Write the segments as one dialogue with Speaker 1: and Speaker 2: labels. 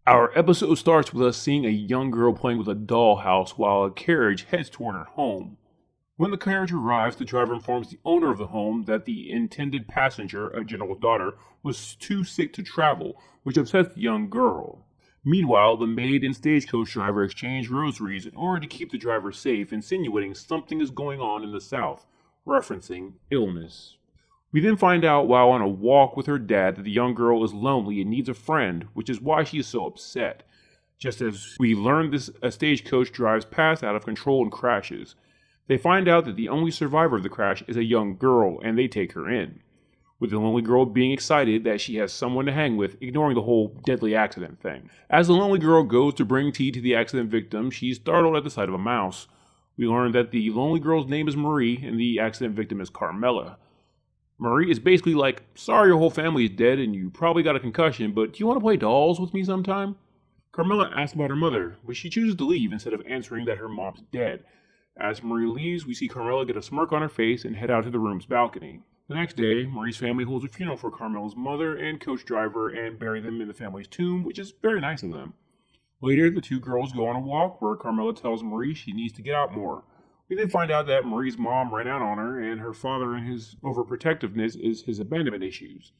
Speaker 1: Our episode starts with us seeing a young girl playing with a dollhouse while a carriage heads toward her home. When the carriage arrives, the driver informs the owner of the home that the intended passenger, a general's daughter, was too sick to travel, which upsets the young girl. Meanwhile, the maid and stagecoach driver exchange rosaries in order to keep the driver safe, insinuating something is going on in the South, referencing illness. We then find out while on a walk with her dad that the young girl is lonely and needs a friend, which is why she is so upset. Just as we learn this, a stagecoach drives past out of control and crashes. They find out that the only survivor of the crash is a young girl, and they take her in, with the lonely girl being excited that she has someone to hang with, ignoring the whole deadly accident thing. As the lonely girl goes to bring tea to the accident victim, she's startled at the sight of a mouse. We learn that the lonely girl's name is Marie, and the accident victim is Carmilla. Marie is basically like, sorry your whole family is dead and you probably got a concussion, but do you want to play dolls with me sometime? Carmilla asks about her mother, but she chooses to leave instead of answering that her mom's dead. As Marie leaves, we see Carmilla get a smirk on her face and head out to the room's balcony. The next day, Marie's family holds a funeral for Carmilla's mother and coach driver and bury them in the family's tomb, which is very nice of them. Later, the two girls go on a walk where Carmilla tells Marie she needs to get out more. We then find out that Marie's mom ran out on her, and her father and his overprotectiveness is his abandonment issues.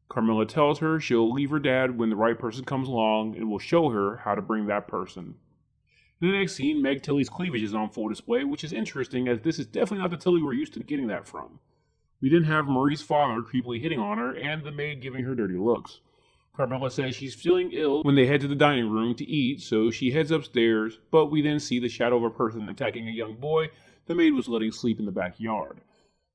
Speaker 1: Carmilla tells her she'll leave her dad when the right person comes along and will show her how to bring that person. In the next scene, Meg Tilly's cleavage is on full display, which is interesting as this is definitely not the Tilly we're used to getting that from. We then have Marie's father creepily hitting on her and the maid giving her dirty looks. Carmilla says she's feeling ill when they head to the dining room to eat, so she heads upstairs, but we then see the shadow of a person attacking a young boy the maid was letting sleep in the backyard.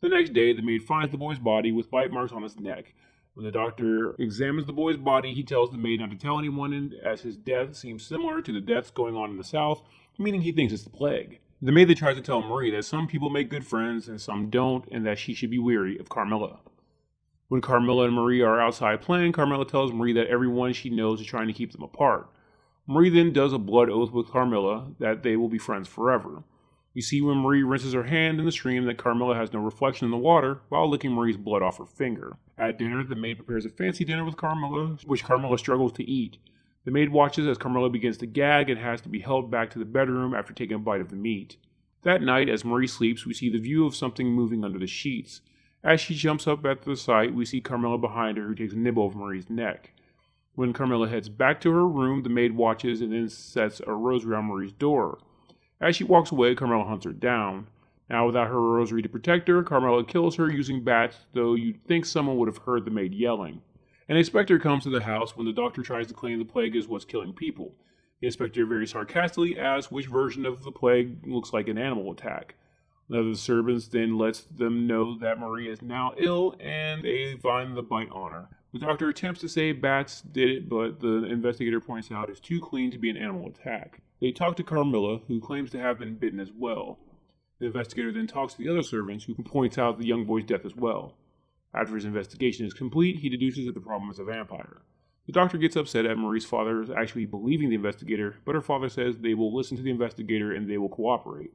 Speaker 1: The next day, the maid finds the boy's body with bite marks on his neck. When the doctor examines the boy's body, he tells the maid not to tell anyone, and as his death seems similar to the deaths going on in the South, meaning he thinks it's the plague. The maid then tries to tell Marie that some people make good friends and some don't, and that she should be wary of Carmilla. When Carmilla and Marie are outside playing, Carmilla tells Marie that everyone she knows is trying to keep them apart. Marie then does a blood oath with Carmilla that they will be friends forever. We see when Marie rinses her hand in the stream that Carmilla has no reflection in the water while licking Marie's blood off her finger. At dinner, the maid prepares a fancy dinner with Carmilla, which Carmilla struggles to eat. The maid watches as Carmilla begins to gag and has to be held back to the bedroom after taking a bite of the meat. That night, as Marie sleeps, we see the view of something moving under the sheets. As she jumps up at the sight, we see Carmilla behind her who takes a nibble of Marie's neck. When Carmilla heads back to her room, the maid watches and then sets a rosary on Marie's door. As she walks away, Carmilla hunts her down. Now, without her rosary to protect her, Carmilla kills her using bats, though you'd think someone would have heard the maid yelling. An inspector comes to the house when the doctor tries to claim the plague is what's killing people. The inspector very sarcastically asks which version of the plague looks like an animal attack. One of the servants then lets them know that Marie is now ill, and they find the bite on her. The doctor attempts to say bats did it, but the investigator points out it's too clean to be an animal attack. They talk to Carmilla, who claims to have been bitten as well. The investigator then talks to the other servants, who points out the young boy's death as well. After his investigation is complete, he deduces that the problem is a vampire. The doctor gets upset at Marie's father actually believing the investigator, but her father says they will listen to the investigator and they will cooperate,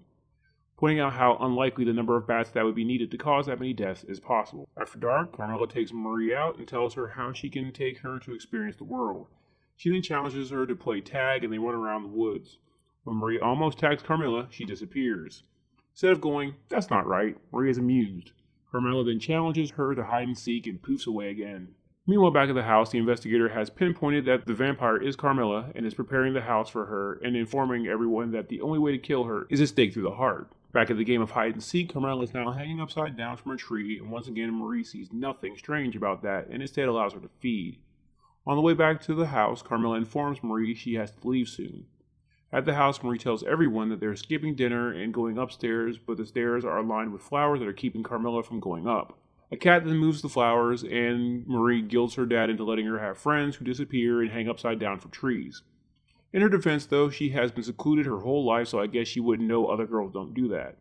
Speaker 1: pointing out how unlikely the number of bats that would be needed to cause that many deaths is possible. After dark, Carmilla takes Marie out and tells her how she can take her to experience the world. She then challenges her to play tag and they run around the woods. When Marie almost tags Carmilla, she disappears. Instead of going, that's not right, Marie is amused. Carmilla then challenges her to hide and seek and poofs away again. Meanwhile, back at the house, the investigator has pinpointed that the vampire is Carmilla and is preparing the house for her and informing everyone that the only way to kill her is a stake through the heart. Back at the game of hide and seek, Carmilla is now hanging upside down from a tree, and once again Marie sees nothing strange about that and instead allows her to feed. On the way back to the house, Carmilla informs Marie she has to leave soon. At the house, Marie tells everyone that they're skipping dinner and going upstairs, but the stairs are lined with flowers that are keeping Carmilla from going up. A cat then moves the flowers, and Marie guilts her dad into letting her have friends who disappear and hang upside down from trees. In her defense, though, she has been secluded her whole life, so I guess she wouldn't know other girls don't do that.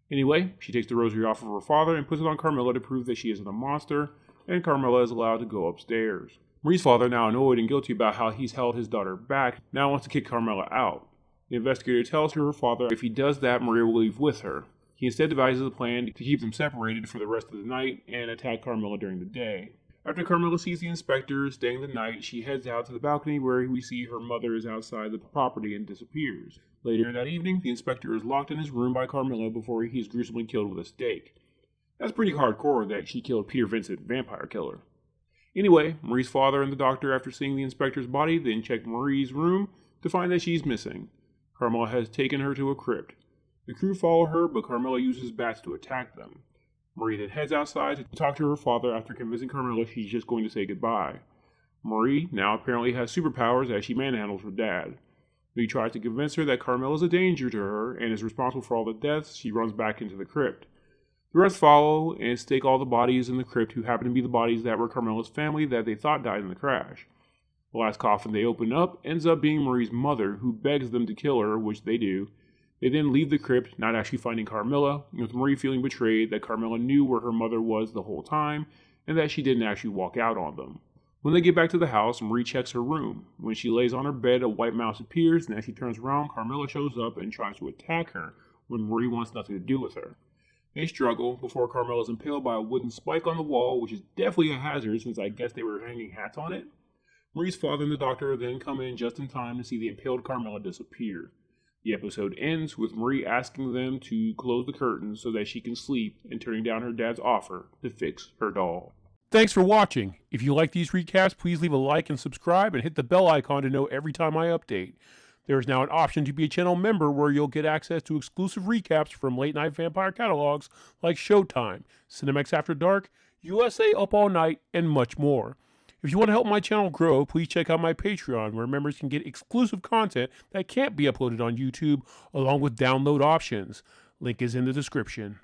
Speaker 1: Anyway, she takes the rosary off of her father and puts it on Carmilla to prove that she isn't a monster, and Carmilla is allowed to go upstairs. Marie's father, now annoyed and guilty about how he's held his daughter back, now wants to kick Carmilla out. The investigator tells her father if he does that, Marie will leave with her. He instead devises a plan to keep them separated for the rest of the night and attack Carmilla during the day. After Carmilla sees the inspector staying the night, she heads out to the balcony where we see her mother is outside the property and disappears. Later that evening, the inspector is locked in his room by Carmilla before he is gruesomely killed with a stake. That's pretty hardcore that she killed Peter Vincent, vampire killer. Anyway, Marie's father and the doctor, after seeing the inspector's body, then check Marie's room to find that she's missing. Carmilla has taken her to a crypt. The crew follow her, but Carmilla uses bats to attack them. Marie then heads outside to talk to her father after convincing Carmilla she's just going to say goodbye. Marie now apparently has superpowers as she manhandles her dad. When he tries to convince her that Carmilla is a danger to her and is responsible for all the deaths, she runs back into the crypt. The rest follow and stake all the bodies in the crypt who happen to be the bodies that were Carmilla's family that they thought died in the crash. The last coffin they open up ends up being Marie's mother, who begs them to kill her, which they do. They then leave the crypt, not actually finding Carmilla, with Marie feeling betrayed that Carmilla knew where her mother was the whole time, and that she didn't actually walk out on them. When they get back to the house, Marie checks her room. When she lays on her bed, a white mouse appears, and as she turns around, Carmilla shows up and tries to attack her, when Marie wants nothing to do with her. They struggle before Carmilla is impaled by a wooden spike on the wall, which is definitely a hazard since I guess they were hanging hats on it. Marie's father and the doctor then come in just in time to see the impaled Carmilla disappear. The episode ends with Marie asking them to close the curtains so that she can sleep and turning down her dad's offer to fix her doll. Thanks for watching. If you like these recaps, please leave a like and subscribe and hit the bell icon to know every time I update. There is now an option to be a channel member where you'll get access to exclusive recaps from late-night vampire catalogs like Showtime, Cinemax After Dark, USA Up All Night, and much more. If you want to help my channel grow, please check out my Patreon, where members can get exclusive content that can't be uploaded on YouTube, along with download options. Link is in the description.